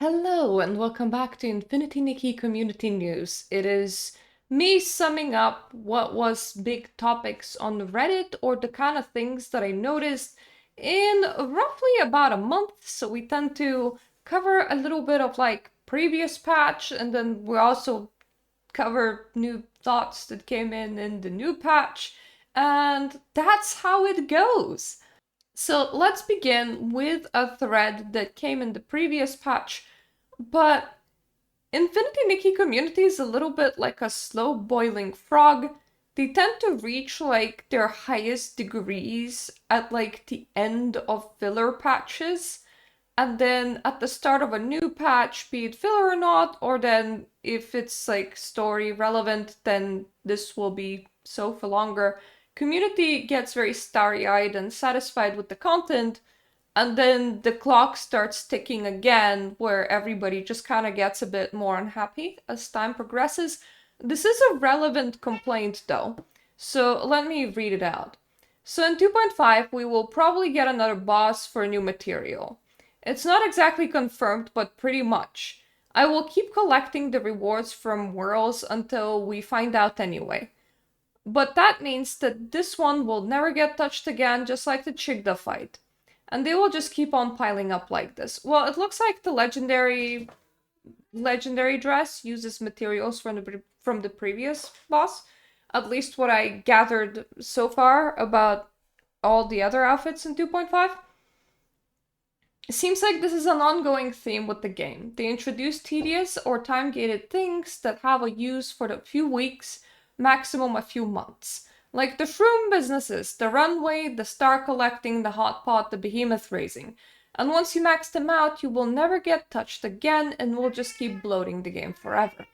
Hello and welcome back to Infinity Nikki Community News. It is me summing up what was big topics on Reddit or the kind of things that I noticed in roughly about a month. So we tend to cover a little bit of like previous patch and then we also cover new thoughts that came in the new patch. And that's how it goes. So let's begin with a thread that came in the previous patch, but Infinity Nikki community is a little bit like a slow boiling frog. They tend to reach like their highest degrees at like the end of filler patches. And then at the start of a new patch, be it filler or not, or then if it's like story relevant, then this will be so for longer. Community gets very starry-eyed and satisfied with the content, and then the clock starts ticking again, where everybody just kind of gets a bit more unhappy as time progresses. This is a relevant complaint though, so let me read it out. So in 2.5, we will probably get another boss for new material. It's not exactly confirmed, but pretty much. I will keep collecting the rewards from whirls until we find out anyway. But that means that this one will never get touched again, just like the Chigda fight. And they will just keep on piling up like this. Well, it looks like the legendary dress uses materials from the previous boss. At least what I gathered so far about all the other outfits in 2.5. It seems like this is an ongoing theme with the game. They introduce tedious or time-gated things that have a use for a few weeks, maximum a few months. Like the shroom businesses, the runway, the star collecting, the hot pot, the behemoth raising. And once you max them out, you will never get touched again and will just keep bloating the game forever.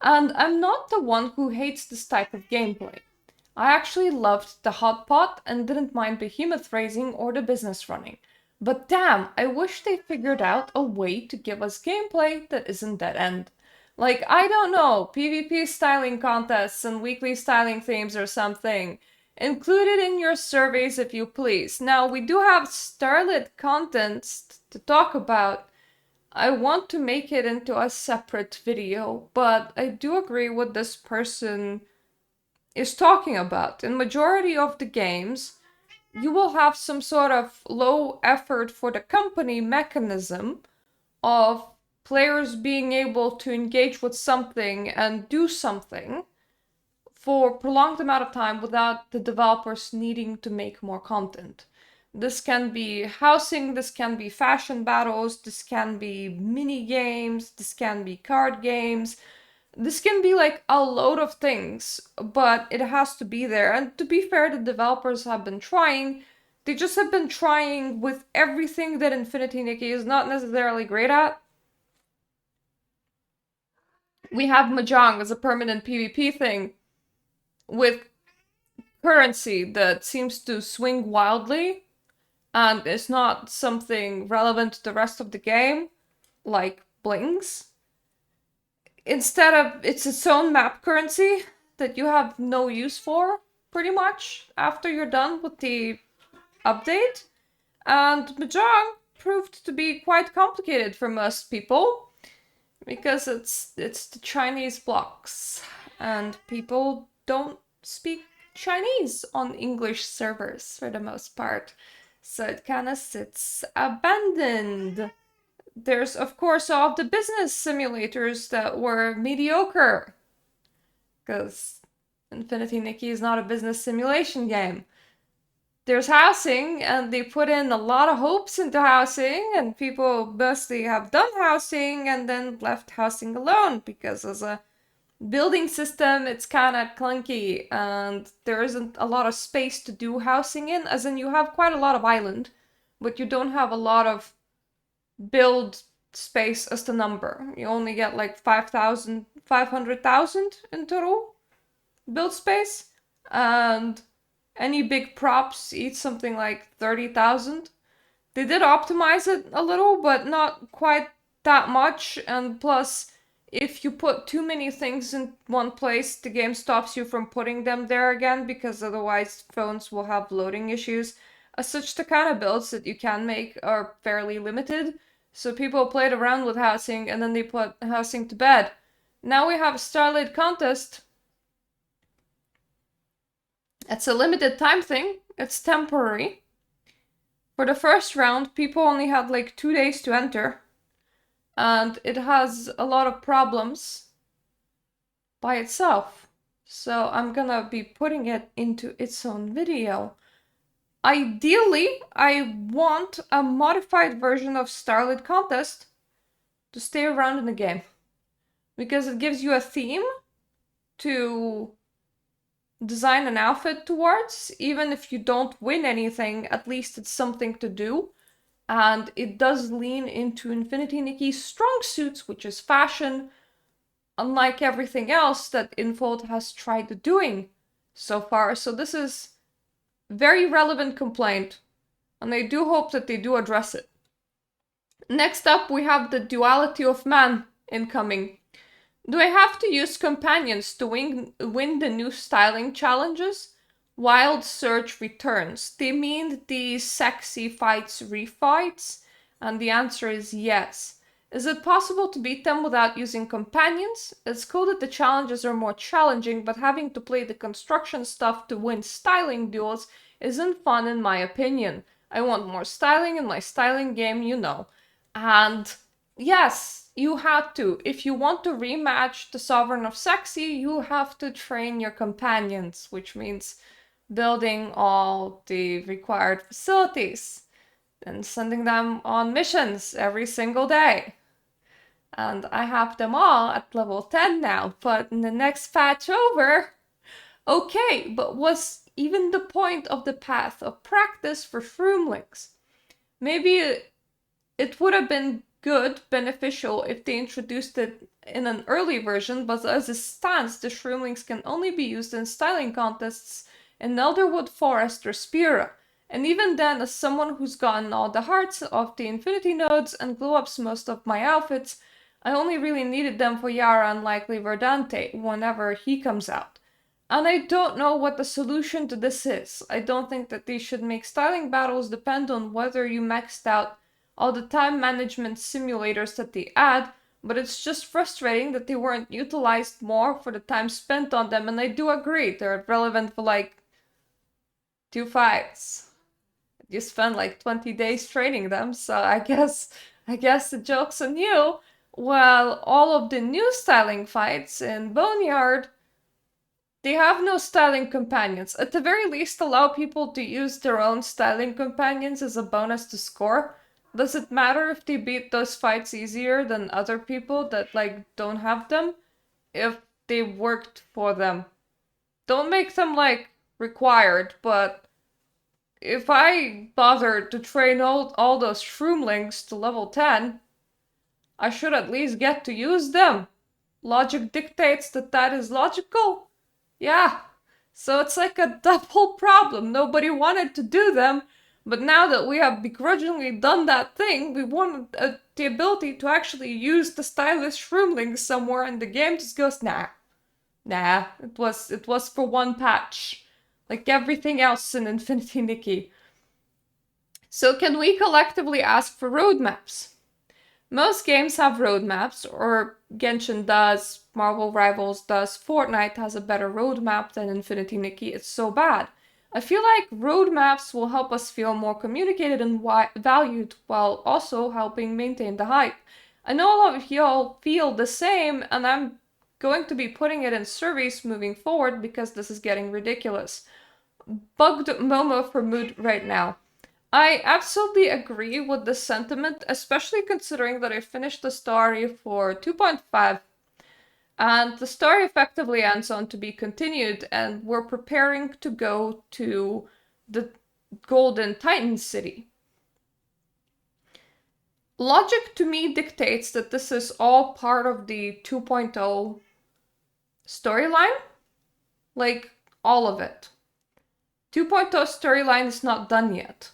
And I'm not the one who hates this type of gameplay. I actually loved the hot pot and didn't mind behemoth raising or the business running. But damn, I wish they figured out a way to give us gameplay that isn't dead end. Like, I don't know, PvP styling contests and weekly styling themes or something. Include it in your surveys if you please. Now, we do have Starlit contents to talk about. I want to make it into a separate video, but I do agree with this person is talking about. In majority of the games, you will have some sort of low effort for the company mechanism of players being able to engage with something and do something for a prolonged amount of time without the developers needing to make more content. This can be housing, this can be fashion battles, this can be mini games, this can be card games. This can be like a load of things, but it has to be there. And to be fair, the developers have been trying. They just have been trying with everything that Infinity Nikki is not necessarily great at. We have Mahjong as a permanent PvP thing with currency that seems to swing wildly and is not something relevant to the rest of the game, like blings. Instead of, it's its own map currency that you have no use for, pretty much, after you're done with the update. And Mahjong proved to be quite complicated for most people, because it's the Chinese blocks, and people don't speak Chinese on English servers for the most part. So it kind of sits abandoned. There's, of course, all of the business simulators that were mediocre. Because Infinity Nikki is not a business simulation game. There's housing, and they put in a lot of hopes into housing, and people mostly have done housing and then left housing alone because as a building system, it's kind of clunky, and there isn't a lot of space to do housing in, as in you have quite a lot of island, but you don't have a lot of build space as the number. You only get like 500,000 in total build space, and any big props eat something like 30,000. They did optimize it a little, but not quite that much, and plus, if you put too many things in one place, the game stops you from putting them there again, because otherwise phones will have loading issues. As such, the kind of builds that you can make are fairly limited, So people played around with housing and then they put housing to bed. Now we have a Starlight contest. It's a limited time thing. It's temporary. For the first round, people only had like 2 days to enter. And it has a lot of problems by itself. So I'm gonna be putting it into its own video. Ideally, I want a modified version of Starlit Contest to stay around in the game. Because it gives you a theme to design an outfit towards. Even if you don't win anything, at least it's something to do. And it does lean into Infinity Nikki's strong suits, which is fashion, unlike everything else that Infold has tried doing so far. So this is very relevant complaint, and I do hope that they do address it. Next up, we have the duality of man incoming. Do I have to use companions to win the new styling challenges? Wild Search returns. They mean the sexy fights refights, and the answer is yes. Is it possible to beat them without using companions? It's cool that the challenges are more challenging, but having to play the construction stuff to win styling duels isn't fun in my opinion. I want more styling in my styling game, you know. And yes, you have to. If you want to rematch the Sovereign of Sexy, you have to train your companions, which means building all the required facilities and sending them on missions every single day. And I have them all at level 10 now, but in the next patch over, okay, but was even the point of the path of practice for Shroomlings? Maybe it would have been good, beneficial if they introduced it in an early version, but as it stands, the Shroomlings can only be used in styling contests in Elderwood Forest or Spira. And even then, as someone who's gotten all the hearts of the Infinity Nodes and glow ups most of my outfits, I only really needed them for Yara and likely Verdante whenever he comes out. And I don't know what the solution to this is. I don't think that they should make styling battles depend on whether you maxed out all the time management simulators that they add, but it's just frustrating that they weren't utilized more for the time spent on them, and I do agree, they're relevant for like 2 fights. You spend like 20 days training them, so I guess the joke's on you. Well, all of the new styling fights in Boneyard, they have no styling companions. At the very least, allow people to use their own styling companions as a bonus to score. Does it matter if they beat those fights easier than other people that like don't have them? If they worked for them. Don't make them like required, but if I bothered to train all those Shroomlings to level 10, I should at least get to use them. Logic dictates that that is logical. Yeah, so it's like a double problem. Nobody wanted to do them, but now that we have begrudgingly done that thing, we want the ability to actually use the stylish Shroomlings somewhere, and the game just goes, nah. It was for one patch. Like everything else in Infinity Nikki. So can we collectively ask for roadmaps? Most games have roadmaps, or Genshin does, Marvel Rivals does, Fortnite has a better roadmap than Infinity Nikki, it's so bad. I feel like roadmaps will help us feel more communicated and valued while also helping maintain the hype. I know a lot of y'all feel the same, and I'm going to be putting it in surveys moving forward because this is getting ridiculous. Bugged Momo for mood right now. I absolutely agree with the sentiment, especially considering that I finished the story for 2.5, and the story effectively ends on to be continued, and we're preparing to go to the Golden Titan City. Logic to me dictates that this is all part of the 2.0 storyline, like all of it. 2.0 storyline is not done yet.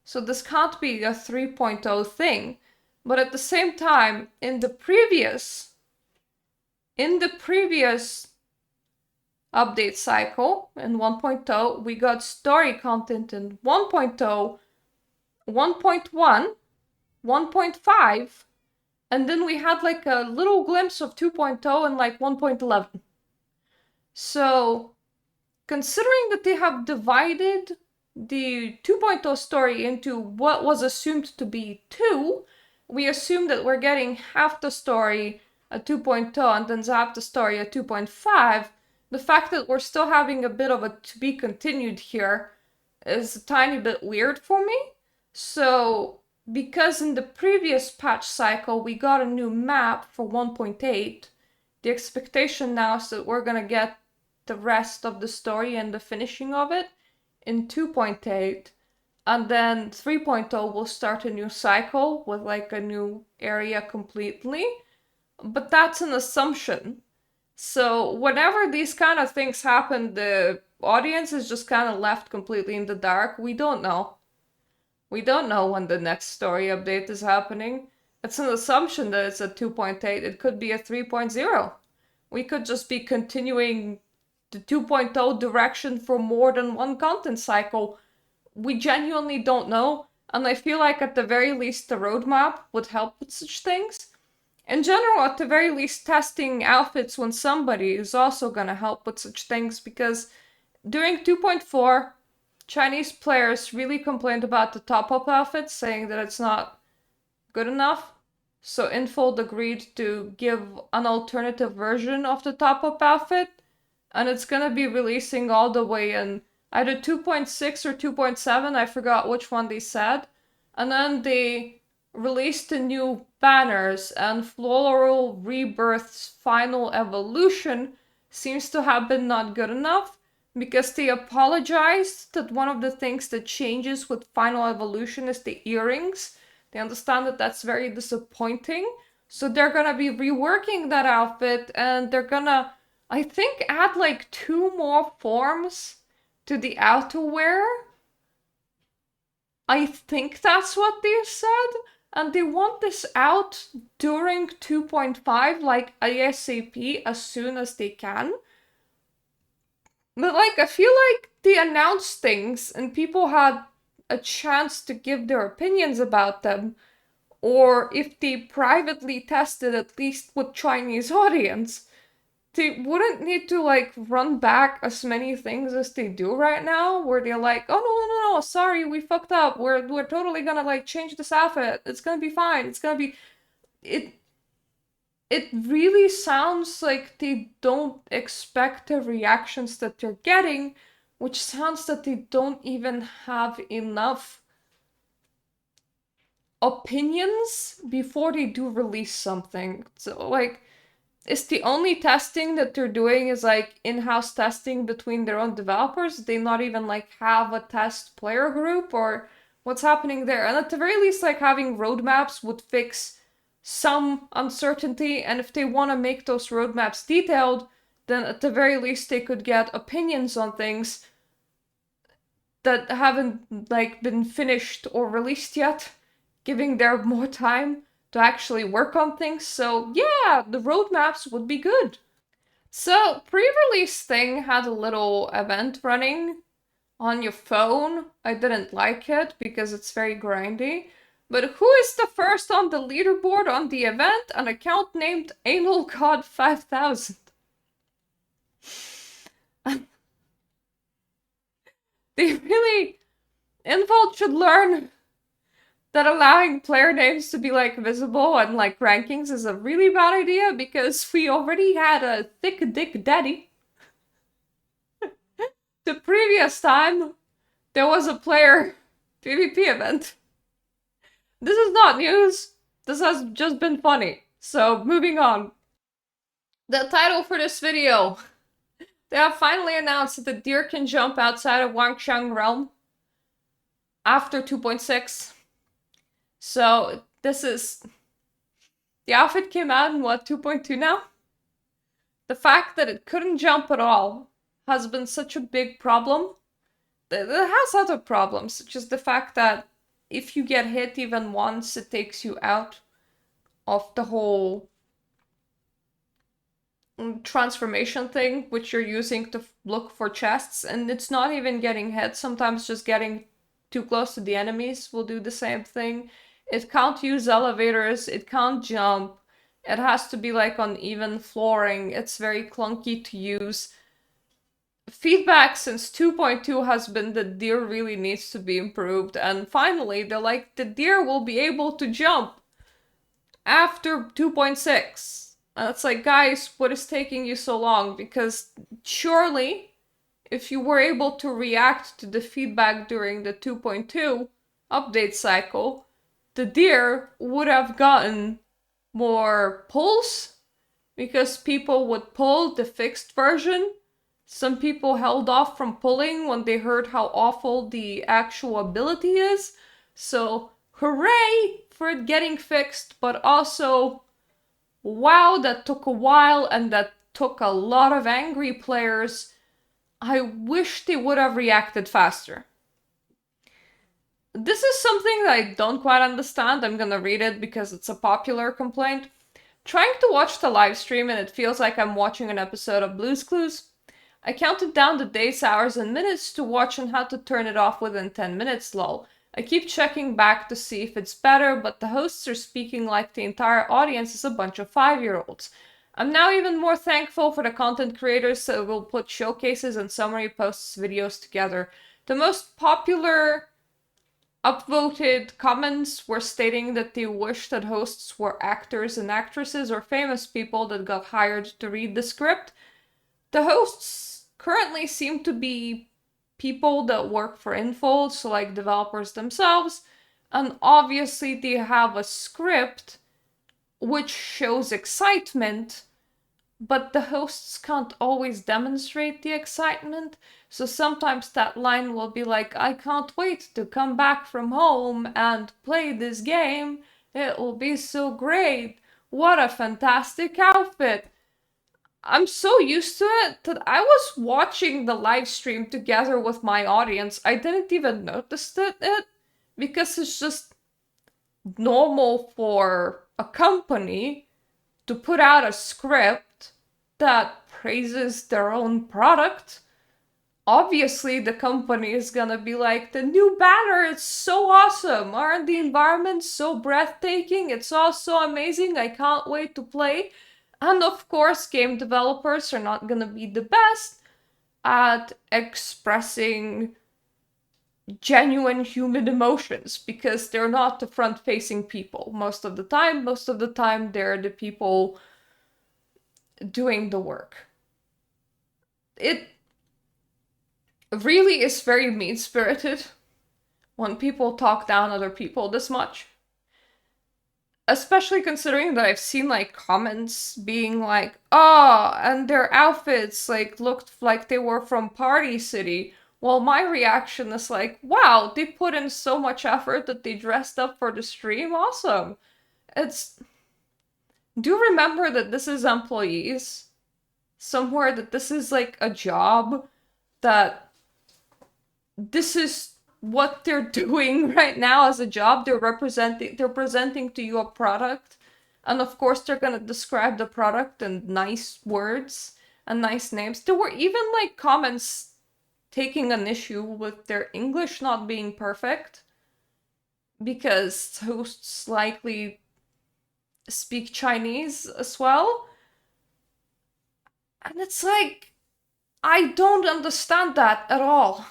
So this can't be a 3.0 thing, but at the same time, in the previous update cycle in 1.0, we got story content in 1.0, 1.1, 1.5, and then we had like a little glimpse of 2.0 and like 1.11. So, considering that they have divided the 2.0 story into what was assumed to be 2, we assume that we're getting half the story at 2.0 and then half the story at 2.5. The fact that we're still having a bit of a to be continued here is a tiny bit weird for me. So, because in the previous patch cycle we got a new map for 1.8, the expectation now is that we're gonna get the rest of the story and the finishing of it in 2.8, and then 3.0 will start a new cycle with like a new area completely. But that's an assumption. So whenever these kind of things happen, the audience is just kind of left completely in the dark. We don't know. We don't know when the next story update is happening. It's an assumption that it's a 2.8. It could be a 3.0. We could just be continuing the 2.0 direction for more than one content cycle. We genuinely don't know, and I feel like at the very least the roadmap would help with such things. In general, at the very least, testing outfits when somebody is also gonna help with such things, because during 2.4, Chinese players really complained about the top-up outfits, saying that it's not good enough. So Infold agreed to give an alternative version of the top-up outfit, and it's gonna be releasing all the way in either 2.6 or 2.7, I forgot which one they said. And then they released the new banners, and Floral Rebirth's final evolution seems to have been not good enough, because they apologized that one of the things that changes with final evolution is the earrings. They understand that that's very disappointing, so they're gonna be reworking that outfit, and they're gonna, I think, add like 2 more forms to the outerwear. I think that's what they said, and they want this out during 2.5, like ASAP, as soon as they can. But like, I feel like they announced things and people had a chance to give their opinions about them, or if they privately tested at least with Chinese audience, they wouldn't need to like run back as many things as they do right now, where they're like, oh no, sorry, we fucked up, we're totally gonna like change this outfit, it's gonna be fine, it's gonna be it really sounds like they don't expect the reactions that they're getting, which sounds that they don't even have enough opinions before they do release something. So like, is the only testing that they're doing is like in-house testing between their own developers? They not even like have a test player group, or what's happening there? And at the very least, like having roadmaps would fix some uncertainty, and if they want to make those roadmaps detailed, then at the very least they could get opinions on things that haven't like been finished or released yet, giving them more time to actually work on things. So yeah, the roadmaps would be good. So pre-release thing had a little event running on your phone. I didn't like it because it's very grindy. But who is the first on the leaderboard on the event? An account named Anal God 5000. They really, Involved should learn that allowing player names to be like visible and like rankings is a really bad idea, because we already had a thick dick daddy. The previous time there was a player PvP event. This is not news. This has just been funny. So moving on. The title for this video. They have finally announced that the deer can jump outside of Wangxiang realm after 2.6. So this is... The outfit came out in what, 2.2 now? The fact that it couldn't jump at all has been such a big problem. It has other problems, such as the fact that if you get hit even once, it takes you out of the whole transformation thing, which you're using to look for chests, and it's not even getting hit. Sometimes just getting too close to the enemies will do the same thing. It can't use elevators, it can't jump, it has to be like on even flooring, it's very clunky to use. Feedback since 2.2 has been that deer really needs to be improved, and finally they're like, the deer will be able to jump after 2.6. And it's like, guys, what is taking you so long? Because surely, if you were able to react to the feedback during the 2.2 update cycle, the deer would have gotten more pulls because people would pull the fixed version. Some people held off from pulling when they heard how awful the actual ability is. So, hooray for it getting fixed, but also, wow, that took a while and that took a lot of angry players. I wish they would have reacted faster. This is something that I don't quite understand. I'm gonna read it because it's a popular complaint. Trying to watch the live stream and it feels like I'm watching an episode of Blue's Clues. I counted down the days, hours, and minutes to watch and had to turn it off within 10 minutes, lol. I keep checking back to see if it's better, but the hosts are speaking like the entire audience is a bunch of 5-year-olds. I'm now even more thankful for the content creators that will put showcases and summary posts videos together. The most popular upvoted comments were stating that they wish that hosts were actors and actresses or famous people that got hired to read the script. The hosts currently seem to be people that work for Infold, so like developers themselves, and obviously they have a script which shows excitement, but the hosts can't always demonstrate the excitement, so sometimes that line will be like, I can't wait to come back from home and play this game, it will be so great, what a fantastic outfit. I'm so used to it that I was watching the live stream together with my audience. I didn't even notice it because it's just normal for a company to put out a script that praises their own product. Obviously, the company is gonna be like, the new banner is so awesome. Aren't the environments so breathtaking? It's all so amazing. I can't wait to play. And of course, game developers are not gonna be the best at expressing genuine human emotions because they're not the front-facing people most of the time. Most of the time, they're the people doing the work. It really is very mean-spirited when people talk down other people this much. Especially considering that I've seen like comments being like, oh, and their outfits like looked like they were from Party City. Well, my reaction is like, wow, they put in so much effort that they dressed up for the stream. Awesome. It's do remember that this is employees somewhere, that this is like a job, that this is what they're doing right now as a job. They're presenting to you a product, and of course they're gonna describe the product in nice words and nice names. There were even like comments taking an issue with their English not being perfect because hosts likely speak Chinese as well. And it's like, I don't understand that at all.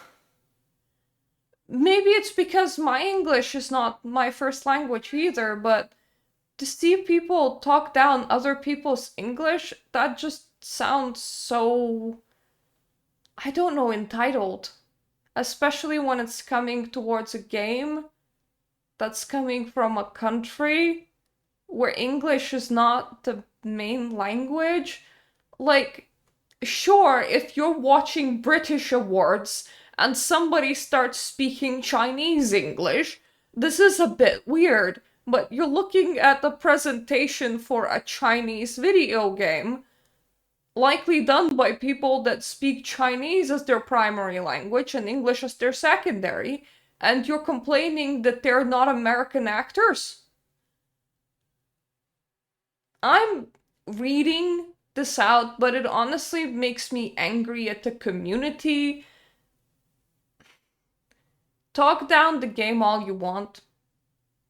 Maybe it's because my English is not my first language either, but to see people talk down other people's English, that just sounds so, I don't know, entitled. Especially when it's coming towards a game that's coming from a country where English is not the main language. Like, sure, if you're watching British awards and somebody starts speaking Chinese English, this is a bit weird, but you're looking at the presentation for a Chinese video game, likely done by people that speak Chinese as their primary language and English as their secondary, and you're complaining that they're not American actors. I'm reading this out, but it honestly makes me angry at the community. Talk down the game all you want.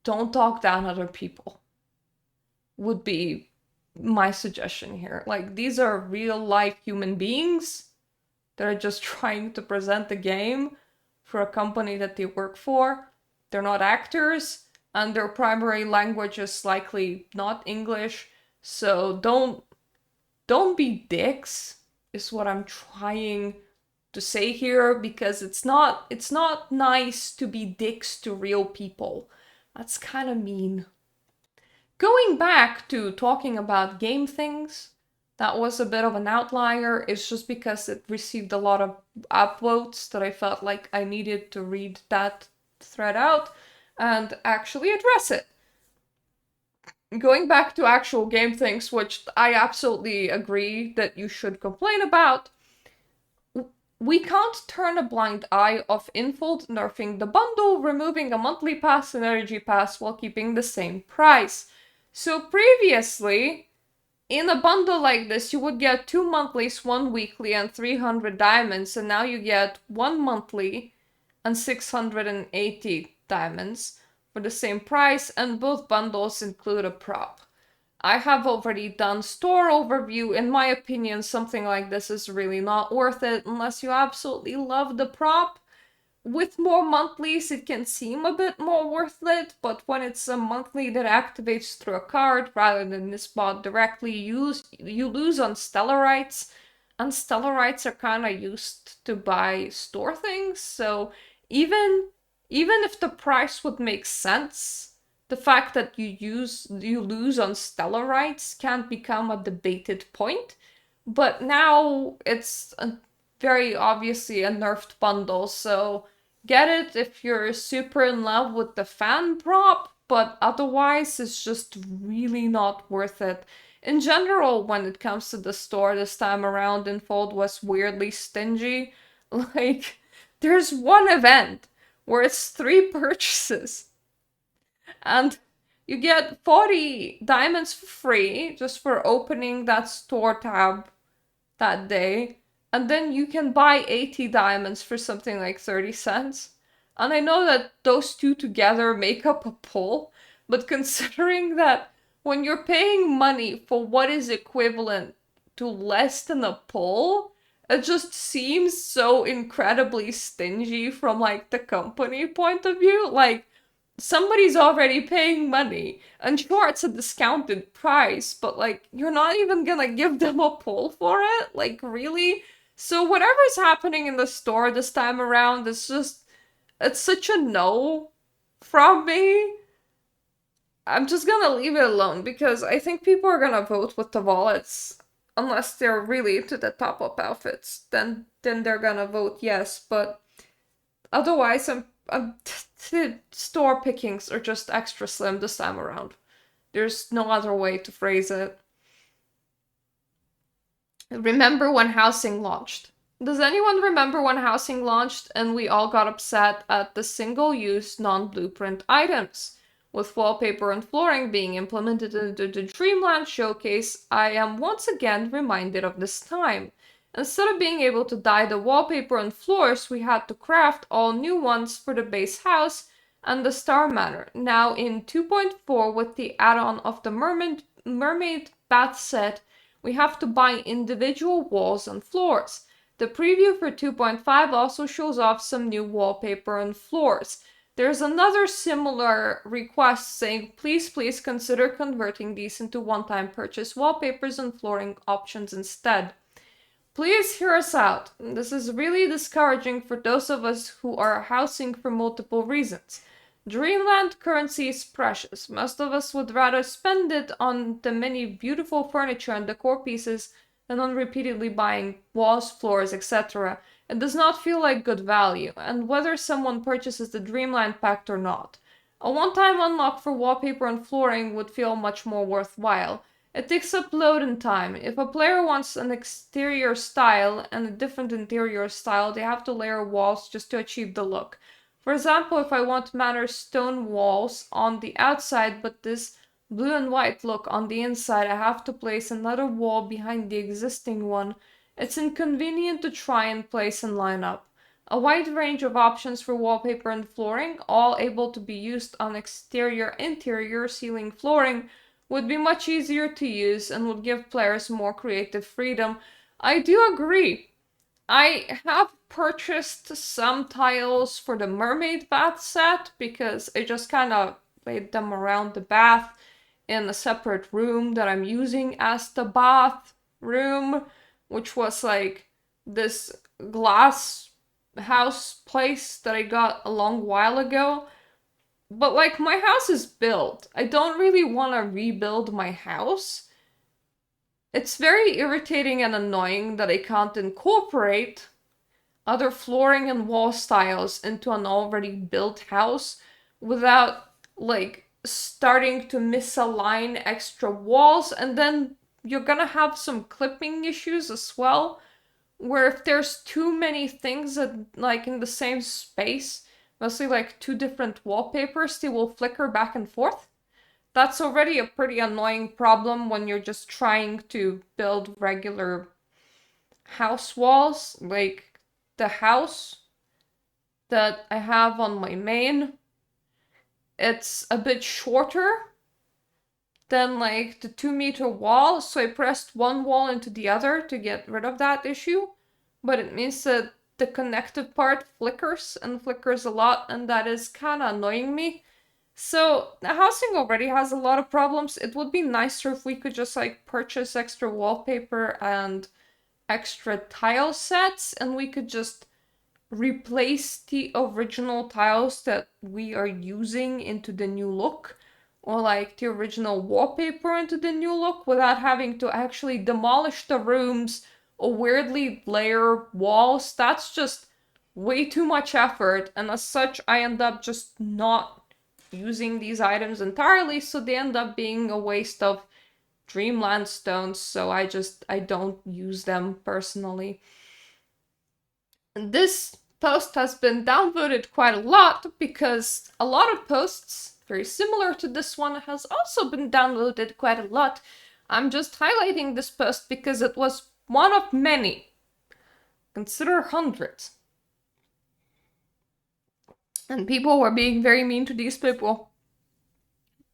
don't talk down other people, would be my suggestion here. Like, these are real life human beings that are just trying to present the game for a company that they work for. They're not actors, and their primary language is likely not English. So don't be dicks, is what I'm trying to say here, because it's not nice to be dicks to real people. That's kind of mean. Going back to talking about game things, that was a bit of an outlier. It's just because it received a lot of upvotes that I felt like I needed to read that thread out and actually address it. Going back to actual game things, which I absolutely agree that you should complain about, we can't turn a blind eye of Infold nerfing the bundle, removing a monthly pass and energy pass while keeping the same price. So previously, in a bundle like this, you would get 2 monthlies, 1 weekly, and 300 diamonds, and now you get 1 monthly and 680 diamonds for the same price, and both bundles include a prop. I have already done store overview. In my opinion, something like this is really not worth it unless you absolutely love the prop. With more monthlies, it can seem a bit more worth it, but when it's a monthly that activates through a card rather than this bot directly, you lose on Stellarites, and Stellarites are kind of used to buy store things, so even if the price would make sense, the fact that you lose on Stellarites can't become a debated point. But now it's very obviously a nerfed bundle, so get it if you're super in love with the fan prop, but otherwise it's just really not worth it. In general, when it comes to the store this time around, Infold was weirdly stingy. Like, there's one event where it's 3 purchases, and you get 40 diamonds for free just for opening that store tab that day, and then you can buy 80 diamonds for something like 30 cents. And I know that those two together make up a pull, but considering that when you're paying money for what is equivalent to less than a pull, it just seems so incredibly stingy from like the company point of view. Like, somebody's already paying money, and sure, it's a discounted price, but like, you're not even gonna give them a pull for it? Like, really? So whatever's happening in the store this time around is just, it's such a no from me. I'm just gonna leave it alone, because I think people are gonna vote with the wallets. Unless they're really into the top-up outfits, then they're gonna vote yes, but otherwise, store pickings are just extra slim this time around. There's no other way to phrase it. Remember when housing launched? Does anyone remember when housing launched and we all got upset at the single-use non-blueprint items? With wallpaper and flooring being implemented into the Dreamland showcase, I am once again reminded of this time. Instead of being able to dye the wallpaper and floors, we had to craft all new ones for the base house and the Star Manor. Now in 2.4, with the add-on of the mermaid bath set, we have to buy individual walls and floors. The preview for 2.5 also shows off some new wallpaper and floors. There's another similar request saying, please consider converting these into one-time purchase wallpapers and flooring options instead. Please hear us out. This is really discouraging for those of us who are housing for multiple reasons. Dreamland currency is precious. Most of us would rather spend it on the many beautiful furniture and decor pieces than on repeatedly buying walls, floors, etc. It does not feel like good value, and whether someone purchases the Dreamland Pact or not. A one-time unlock for wallpaper and flooring would feel much more worthwhile. It takes up loading time. If a player wants an exterior style and a different interior style, they have to layer walls just to achieve the look. For example, if I want Manor stone walls on the outside but this blue and white look on the inside, I have to place another wall behind the existing one. It's inconvenient to try and place and line up. A wide range of options for wallpaper and flooring, all able to be used on exterior, interior, ceiling, flooring, would be much easier to use and would give players more creative freedom. I do agree. I have purchased some tiles for the mermaid bath set because I just kind of laid them around the bath in a separate room that I'm using as the bath room, which was like this glass house place that I got a long while ago. But like, my house is built. I don't really want to rebuild my house. It's very irritating and annoying that I can't incorporate other flooring and wall styles into an already built house without like starting to misalign extra walls, and then you're gonna have some clipping issues as well, where if there's too many things that like in the same space, mostly like two different wallpapers, they will flicker back and forth. That's already a pretty annoying problem when you're just trying to build regular house walls. Like the house that I have on my main, it's a bit shorter than like the 2-meter wall, so I pressed one wall into the other to get rid of that issue, but it means that the connective part flickers and flickers a lot, and that is kind of annoying me. So the housing already has a lot of problems. It would be nicer if we could just like purchase extra wallpaper and extra tile sets, and we could just replace the original tiles that we are using into the new look, or like the original wallpaper into the new look, without having to actually demolish the rooms or weirdly layer walls. That's just way too much effort, and as such I end up just not using these items entirely, so they end up being a waste of dreamland stones, so I don't use them personally. This post has been downvoted quite a lot because a lot of posts very similar to this one has also been downloaded quite a lot. I'm just highlighting this post because it was one of many. Consider hundreds. And people were being very mean to these people.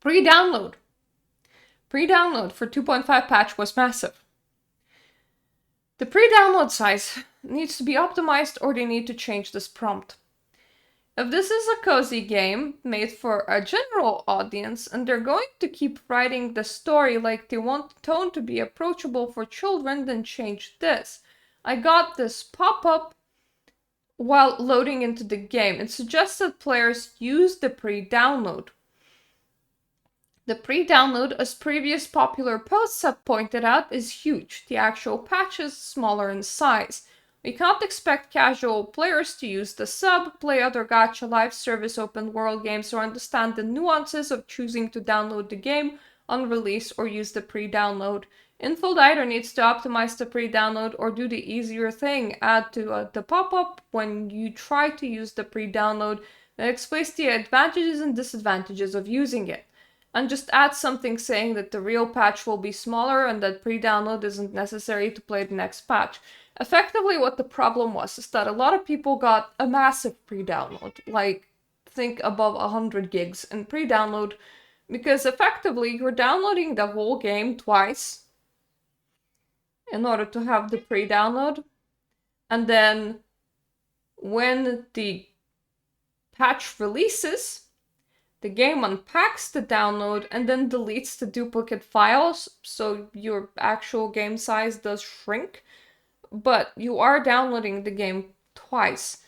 Pre-download for 2.5 patch was massive. The pre-download size needs to be optimized, or they need to change this prompt. If this is a cozy game made for a general audience and they're going to keep writing the story like they want the tone to be approachable for children, then change this. I got this pop-up while loading into the game. It suggests that players use the pre-download. The pre-download, as previous popular posts have pointed out, is huge. The actual patch is smaller in size. We can't expect casual players to use the sub, play other gacha live service open world games, or understand the nuances of choosing to download the game on release or use the pre-download. Infold either needs to optimize the pre-download or do the easier thing, add to the pop-up when you try to use the pre-download that explains the advantages and disadvantages of using it. And just add something saying that the real patch will be smaller and that pre-download isn't necessary to play the next patch. Effectively, what the problem was is that a lot of people got a massive pre-download, like think above 100 gigs in pre-download, because effectively you're downloading the whole game twice in order to have the pre-download, and then when the patch releases, the game unpacks the download and then deletes the duplicate files, so your actual game size does shrink, but you are downloading the game twice.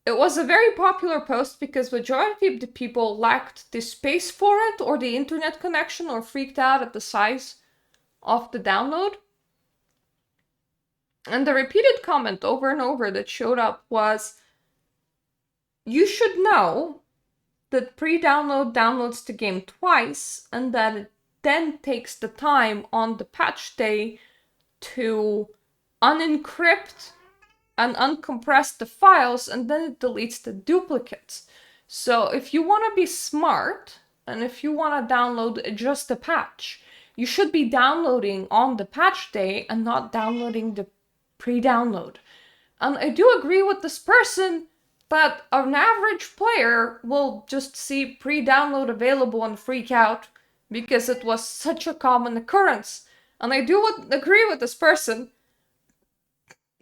It was a very popular post because majority of the people lacked the space for it or the internet connection or freaked out at the size of the download. And the repeated comment over and over that showed up was, you should know that pre-download downloads the game twice and that it then takes the time on the patch day to unencrypt and uncompress the files, and then it deletes the duplicates. So if you want to be smart and if you want to download just the patch, you should be downloading on the patch day and not downloading the pre-download. And I do agree with this person that an average player will just see pre-download available and freak out because it was such a common occurrence. And I do agree with this person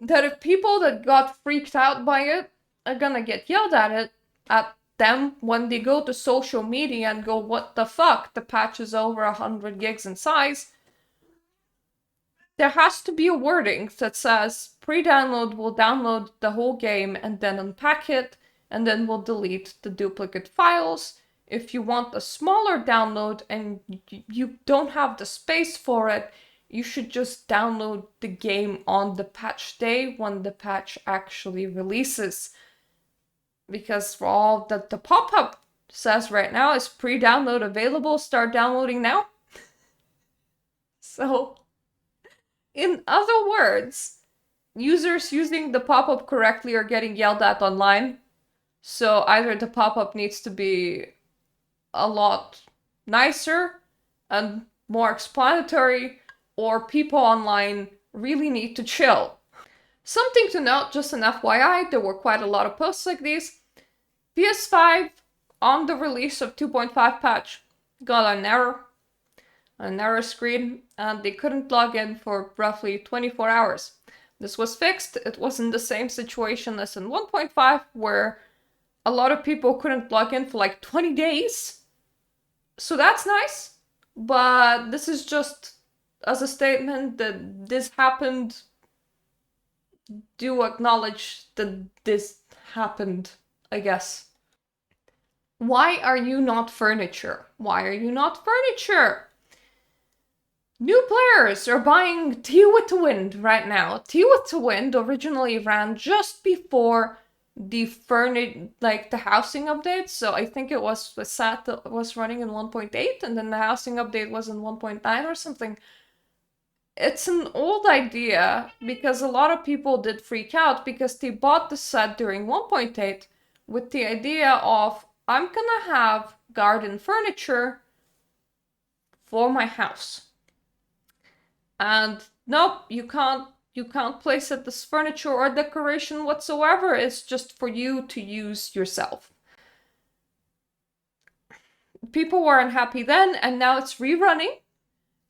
that if people that got freaked out by it are gonna get yelled at them when they go to social media and go, what the fuck, the patch is over 100 gigs in size, there has to be a wording that says pre-download will download the whole game and then unpack it, and then we'll delete the duplicate files. If you want a smaller download and you don't have the space for it, you should just download the game on the patch day when the patch actually releases. Because for all that the pop-up says right now is pre-download available, start downloading now. So, in other words, users using the pop-up correctly are getting yelled at online. So either the pop-up needs to be a lot nicer and more explanatory, or people online really need to chill. Something to note, just an FYI, there were quite a lot of posts like these. PS5, on the release of 2.5 patch, got an error screen, and they couldn't log in for roughly 24 hours. This was fixed. It wasn't the same situation as in 1.5, where a lot of people couldn't log in for like 20 days. So that's nice, but this is just as a statement that this happened. Do acknowledge that this happened, I guess. Why are you not furniture? Why are you not furniture? New players are buying Tea with the Wind right now. Tea with the Wind originally ran just before the the housing update. So I think it was SAT that was running in 1.8, and then the housing update was in 1.9 or something. It's an old idea because a lot of people did freak out because they bought the set during 1.8 with the idea of, I'm gonna have garden furniture for my house. And nope, you can't place it as furniture or decoration whatsoever. It's just for you to use yourself. People were unhappy then, and now it's rerunning.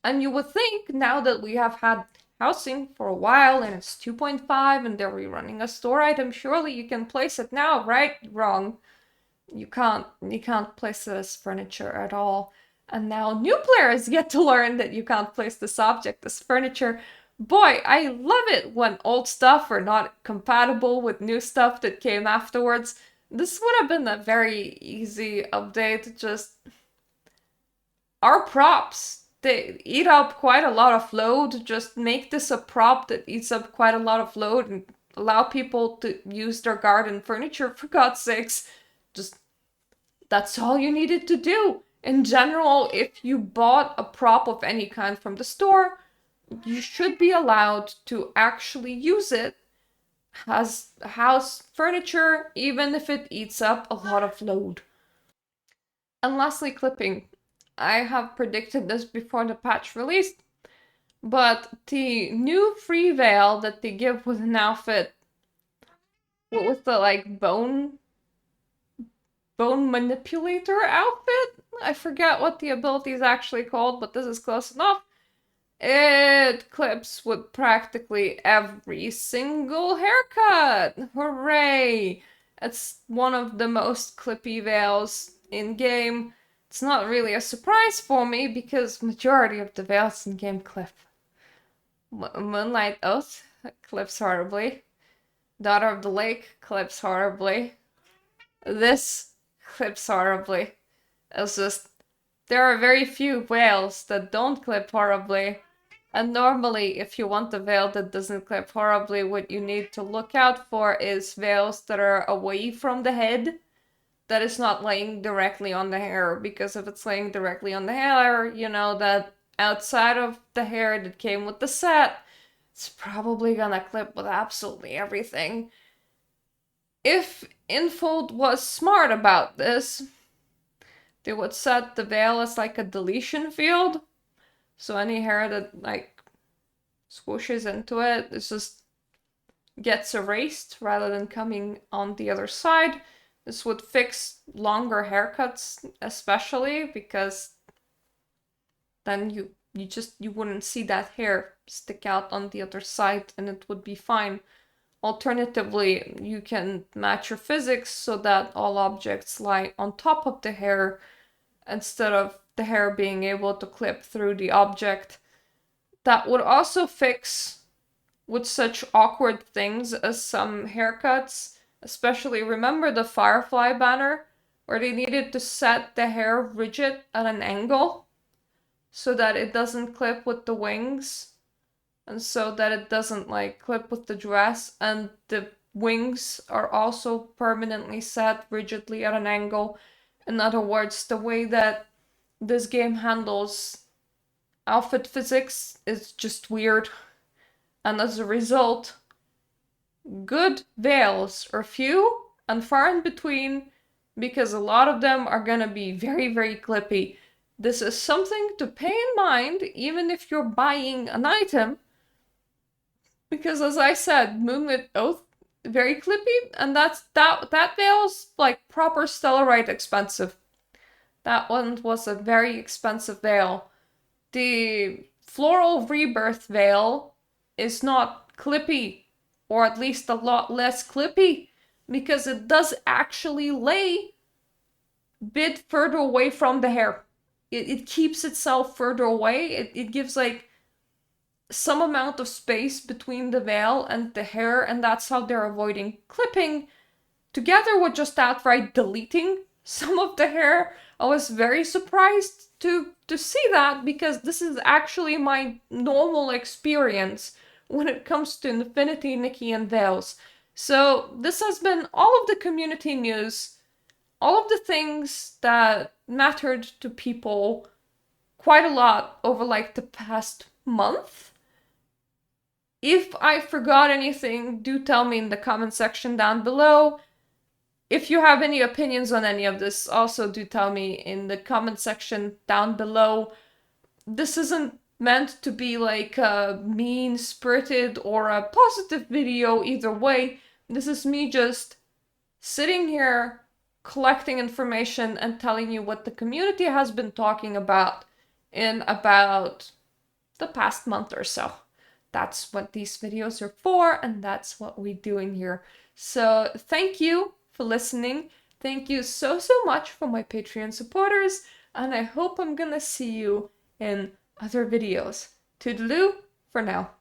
And you would think, now that we have had housing for a while and it's 2.5 and they're rerunning a store item, surely you can place it now, right? Wrong. You can't place it as furniture at all. And now new players get to learn that you can't place this object as furniture. Boy, I love it when old stuff are not compatible with new stuff that came afterwards. This would have been a very easy update. Just our props, they eat up quite a lot of load. Just make this a prop that eats up quite a lot of load and allow people to use their garden furniture, for God's sakes. Just, that's all you needed to do. In general, if you bought a prop of any kind from the store, you should be allowed to actually use it as house furniture, even if it eats up a lot of load. And lastly, clipping. I have predicted this before the patch released, but the new free veil that they give with an outfit, with the like bone manipulator outfit? I forget what the ability is actually called, but this is close enough. It clips with practically every single haircut! Hooray! It's one of the most clippy veils in-game. It's not really a surprise for me because majority of the veils in-game clip. Moonlight Oath clips horribly. Daughter of the Lake clips horribly. This clips horribly. It's just, there are very few veils that don't clip horribly. And normally, if you want a veil that doesn't clip horribly, what you need to look out for is veils that are away from the head, that is not laying directly on the hair. Because if it's laying directly on the hair, you know that outside of the hair that came with the set, it's probably gonna clip with absolutely everything. If Infold was smart about this, they would set the veil as like a deletion field. So any hair that like swooshes into it, it's just gets erased rather than coming on the other side. This would fix longer haircuts, especially because then you wouldn't see that hair stick out on the other side and it would be fine. Alternatively, you can match your physics so that all objects lie on top of the hair instead of the hair being able to clip through the object. That would also fix with such awkward things as some haircuts, especially remember the Firefly banner where they needed to set the hair rigid at an angle so that it doesn't clip with the wings and so that it doesn't like clip with the dress, and the wings are also permanently set rigidly at an angle. In other words, the way that this game handles outfit physics is just weird, and as a result, good veils are few and far in between because a lot of them are gonna be very, very clippy. This is something to pay in mind even if you're buying an item, because as I said, Moonlit Oath, very clippy, and that veil's like proper Stellarite expensive. That one was a very expensive veil. The Floral Rebirth veil is not clippy, or at least a lot less clippy, because it does actually lay a bit further away from the hair. It keeps itself further away. It gives like some amount of space between the veil and the hair, and that's how they're avoiding clipping, together with just outright deleting some of the hair. I was very surprised to see that, because this is actually my normal experience when it comes to Infinity, Nikki, and veils. So this has been all of the community news, all of the things that mattered to people quite a lot over like the past month. If I forgot anything, do tell me in the comment section down below. If you have any opinions on any of this, also do tell me in the comment section down below. This isn't meant to be like a mean-spirited or a positive video either way. This is me just sitting here collecting information and telling you what the community has been talking about in about the past month or so. That's what these videos are for, and that's what we do in here. So thank you for listening. Thank you so much for my Patreon supporters, and I hope I'm gonna see you in other videos. Toodaloo for now.